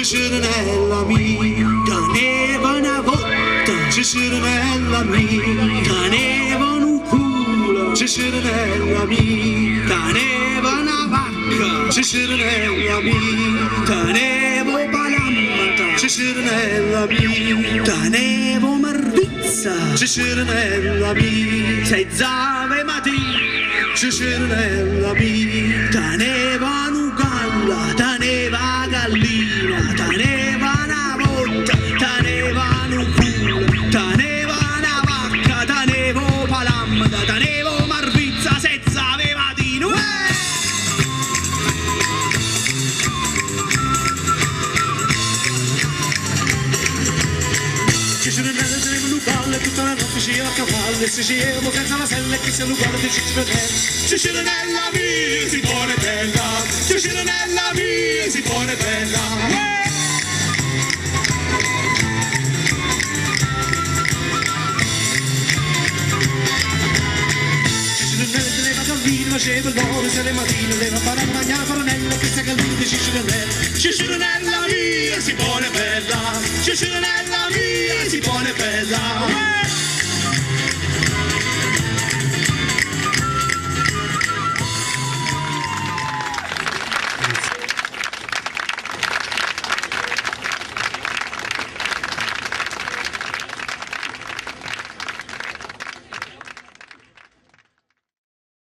Ciccirinella mia, teneva una volta, Ciccirinella mia, teneva un culo, Ciccirinella mia, teneva una vacca, Ciccirinella mia, teneva palamata, Ciccirinella mia, teneva marvizza, Ciccirinella mia, sei zave mattina, Ciccirinella mia, teneva un galla, teneva gallina, teneva una volta, teneva un culo, teneva una vacca, teneva palamata, teneva marvizza, se zave mattina. Ciccirinella teneva un uguale, tutta la notte scia a cavallo, e se scevo senza la sella che sia l'uguale di Ciccirinella. Ciccirinella mia, si pone bella, Ciccirinella mia, si pone bella. Ciccirinella teneva gallina, faceva l'oro, se le mattine, leva fare a mangiare faranella, che sia gallina di Ciccirinella. Ciccirinella mia, si pone bella, Ciccirinella mia, si pone bella.